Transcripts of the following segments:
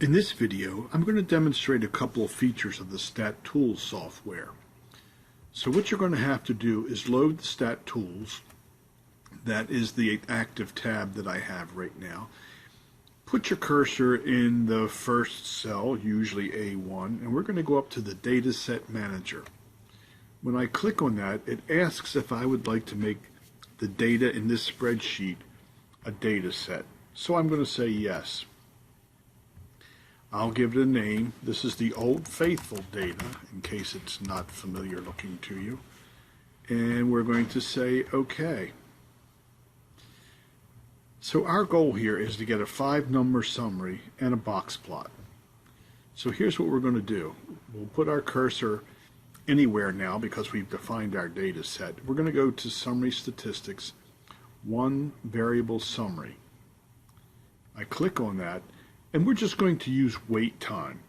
In this video, I'm going to demonstrate a couple of features of the stattools software. So what you're going to have to do is load the stattools. That is the active tab that I have right now. Put your cursor in the first cell, usually A1, and we're going to go up to the Dataset Manager. When I click on that, it asks if I would like to make the data in this spreadsheet a data set. So I'm going to say yes. I'll give it a name. This is the Old Faithful data, in case it's not familiar looking to you. And we're going to say OK. So our goal here is to get a 5-number summary and a box plot. So here's what we're going to do. We'll put our cursor anywhere now because we've defined our data set. We're going to go to Summary Statistics, One Variable Summary. I click on that. And we're just going to use wait time.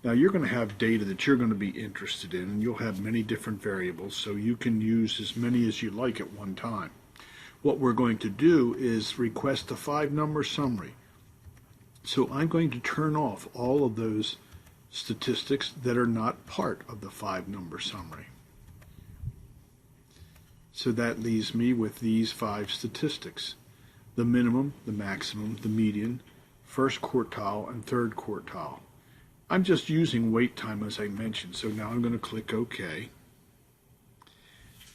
Now you're going to have data that you're going to be interested in, and you'll have many different variables, so you can use as many as you like at one time. What we're going to do is request a 5-number summary. So I'm going to turn off all of those statistics that are not part of the 5-number summary. So that leaves me with these 5 statistics: the minimum, the maximum, the median, first quartile, and third quartile. I'm just using wait time as I mentioned, so now I'm going to click OK.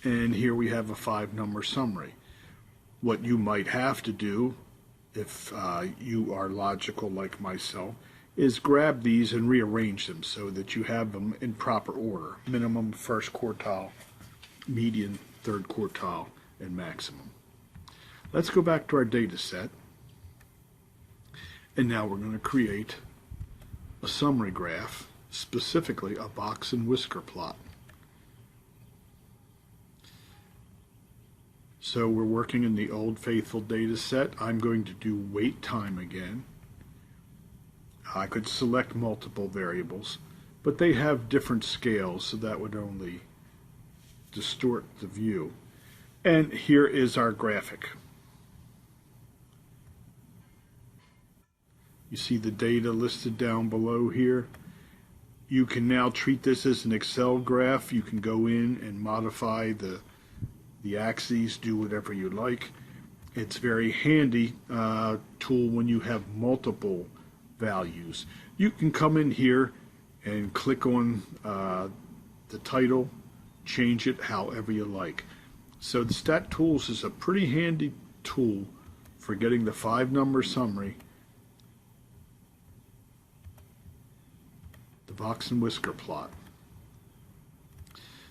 And here we have a 5-number summary. What you might have to do, if you are logical like myself, is grab these and rearrange them so that you have them in proper order: minimum, first quartile, median, third quartile, and maximum. Let's go back to our data set. And now we're going to create a summary graph, specifically a box and whisker plot. So we're working in the Old Faithful data set. I'm going to do wait time again. I could select multiple variables, but they have different scales, so that would only distort the view. And here is our graphic. You see the data listed down below here. You can now treat this as an Excel graph. You can go in and modify the axes, do whatever you like. It's a very handy tool when you have multiple values. You can come in here and click on the title, change it however you like. So the stattools is a pretty handy tool for getting the 5-number summary, the box and whisker plot.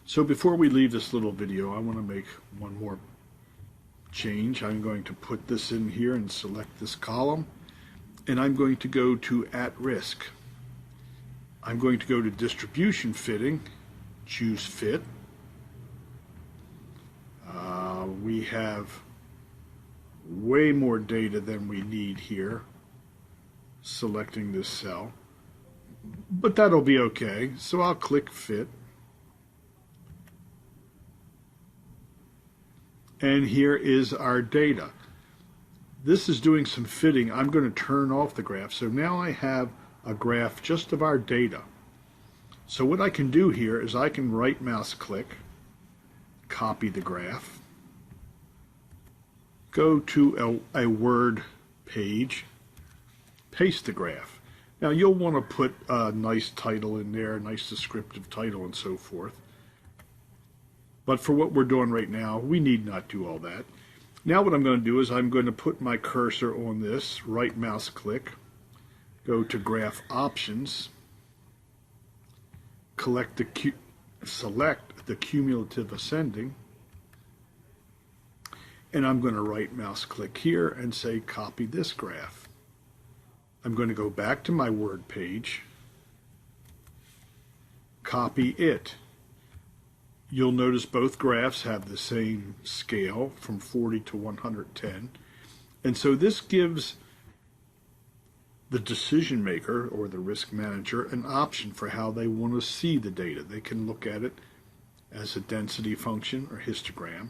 So before we leave this little video, I want to make one more change. I'm going to put this in here and select this column, and I'm going to go to At Risk. I'm going to go to Distribution Fitting, choose Fit. We have way more data than we need here, selecting this cell. But that'll be okay, so I'll click Fit. And here is our data. This is doing some fitting. I'm going to turn off the graph, so now I have a graph just of our data. So what I can do here is I can right mouse click, copy the graph, go to a Word page, paste the graph. Now you'll want to put a nice title in there, a nice descriptive title and so forth. But for what we're doing right now, we need not do all that. Now what I'm going to do is I'm going to put my cursor on this, right mouse click, go to Graph Options, select the cumulative ascending, and I'm going to right mouse click here and say copy this graph. I'm going to go back to my Word page, copy it. You'll notice both graphs have the same scale from 40 to 110. And so this gives the decision maker or the risk manager an option for how they want to see the data. They can look at it as a density function or histogram,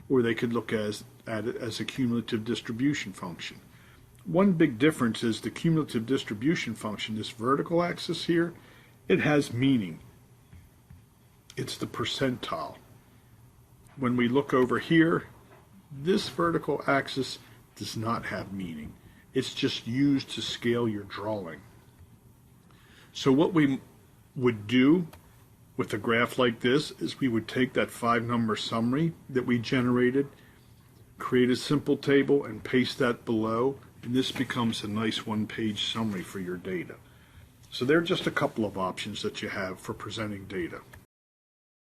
or they could look at it as a cumulative distribution function. One big difference is the cumulative distribution function, this vertical axis here, it has meaning. It's the percentile. When we look over here, this vertical axis does not have meaning. It's just used to scale your drawing. So what we would do with a graph like this is we would take that 5-number summary that we generated, create a simple table, and paste that below, and this becomes a nice 1-page summary for your data. So there are just a couple of options that you have for presenting data.